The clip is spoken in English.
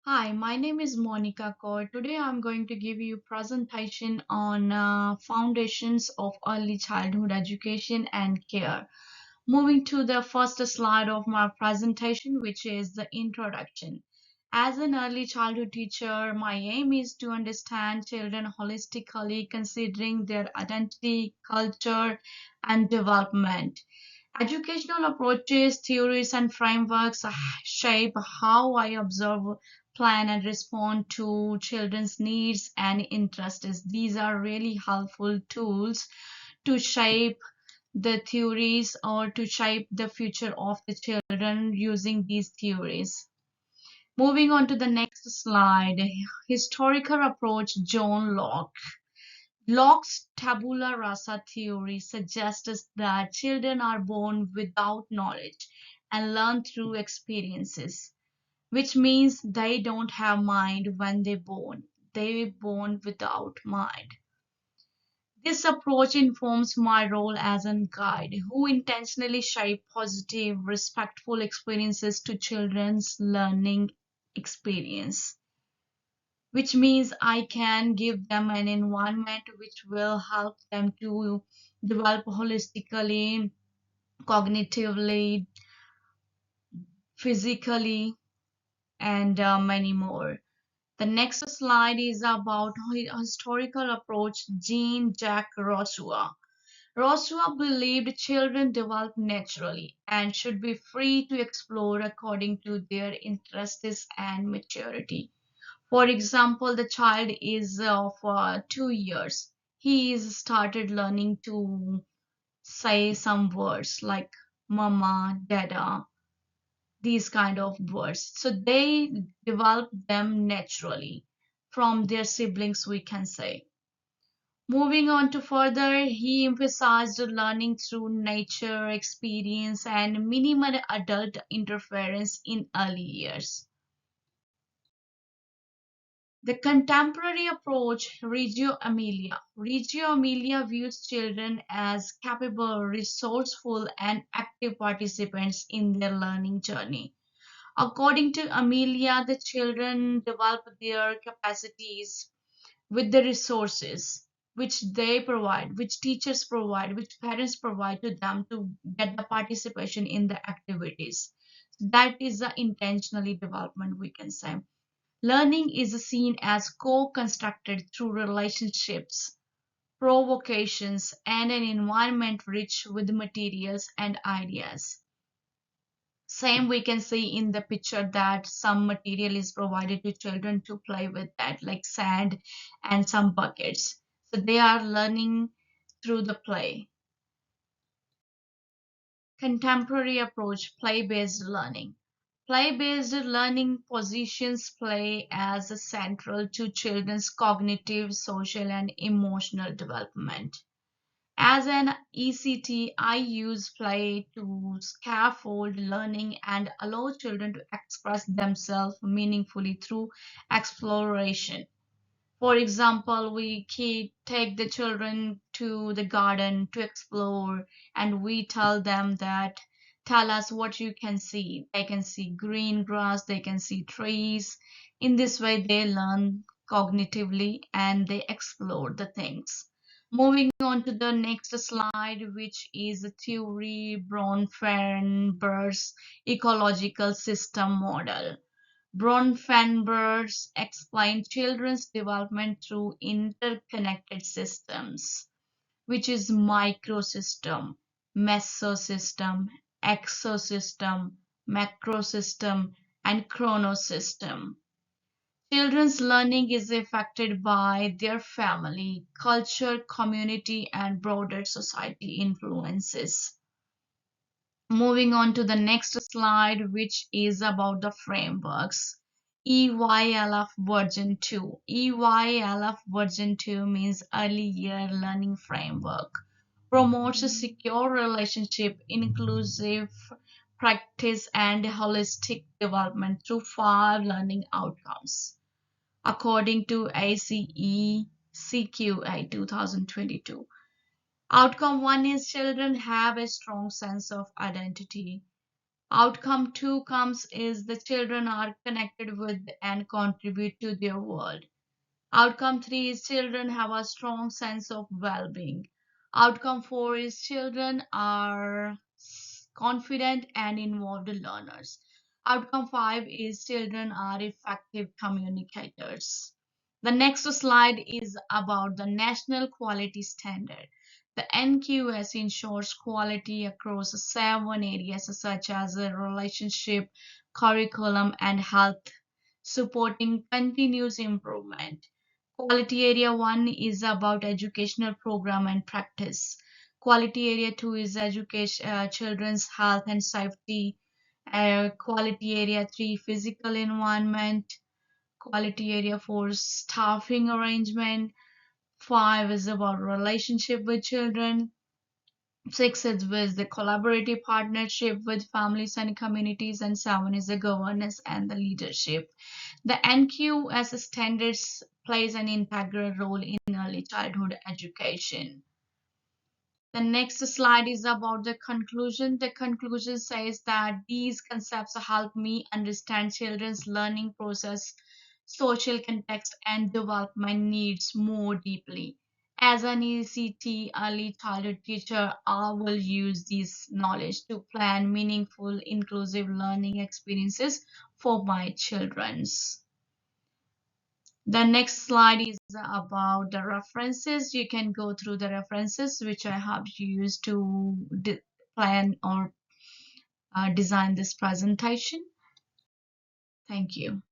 Hi, my name is Monica Kaur. Today I'm going to give you a presentation on foundations of early childhood education and care. Moving to the first slide of my presentation, which is the introduction. As an early childhood teacher, my aim is to understand children holistically, considering their identity, culture, and development. Educational approaches, theories, and frameworks shape how I observe, plan, and respond to children's needs and interests. These are really helpful tools to shape the theories or to shape the future of the children using these theories. Moving on to the next slide, historical approach, John Locke. Locke's tabula rasa theory suggests that children are born without knowledge and learn through experiences, which means they don't have mind when they're born. They're born without mind. This approach informs my role as a guide who intentionally shape positive, respectful experiences to children's learning experience, which means I can give them an environment which will help them to develop holistically, cognitively, physically, and many more. The next slide is about historical approach, Jean-Jacques Rousseau. Rousseau believed children develop naturally and should be free to explore according to their interests and maturity. For example, the child is of 2 years. He is started learning to say some words like mama, dada, these kind of words. So they develop them naturally from their siblings, we can say. Moving on to further, he emphasized learning through nature, experience, and minimal adult interference in early years. The contemporary approach, Reggio Emilia. Reggio Emilia views children as capable, resourceful, and active participants in their learning journey. According to Amelia, the children develop their capacities with the resources which they provide, which teachers provide, which parents provide to them to get the participation in the activities. That is the intentionally development, we can say. Learning is seen as co-constructed through relationships, provocations, and an environment rich with materials and ideas. Same we can see in the picture that some material is provided to children to play with that, like sand and some buckets. So they are learning through the play. Contemporary approach, play-based learning. Play-based learning positions play as a central to children's cognitive, social, and emotional development. As an ECT, I use play to scaffold learning and allow children to express themselves meaningfully through exploration. For example, take the children to the garden to explore, and we tell them that tell us what you can see. They can see green grass, they can see trees. In this way, they learn cognitively and they explore the things. Moving on to the next slide, which is the theory Bronfenberg's ecological system model. Bronfenberg explained children's development through interconnected systems, which is microsystem, mesosystem, exosystem, macrosystem, and chronosystem. Children's learning is affected by their family, culture, community, and broader society influences. Moving on to the next slide, which is about the frameworks. EYLF version 2. EYLF version 2 means early year learning framework. Promotes a secure relationship, inclusive practice, and holistic development through 5 learning outcomes, according to ACECQA 2022. Outcome 1 is children have a strong sense of identity. Outcome 2 comes is the children are connected with and contribute to their world. Outcome 3 is children have a strong sense of well-being. Outcome 4 is children are confident and involved learners. Outcome 5 is children are effective communicators. The next slide is about the national quality standard. The NQS ensures quality across 7 areas such as relationship, curriculum, and health, supporting continuous improvement. Quality area 1 is about educational program and practice. Quality area 2 is education, children's health and safety. Quality area 3, physical environment. Quality area 4, staffing arrangement. 5 is about relationship with children. 6 is with the collaborative partnership with families and communities. And 7 is the governance and the leadership. The NQS standards plays an integral role in early childhood education. The next slide is about the conclusion. The conclusion says that these concepts help me understand children's learning process, social context, and development needs more deeply. As an ECT early childhood teacher, I will use this knowledge to plan meaningful, inclusive learning experiences for my children's. The next slide is about the references. You can go through the references which I have used to plan or design this presentation. Thank you.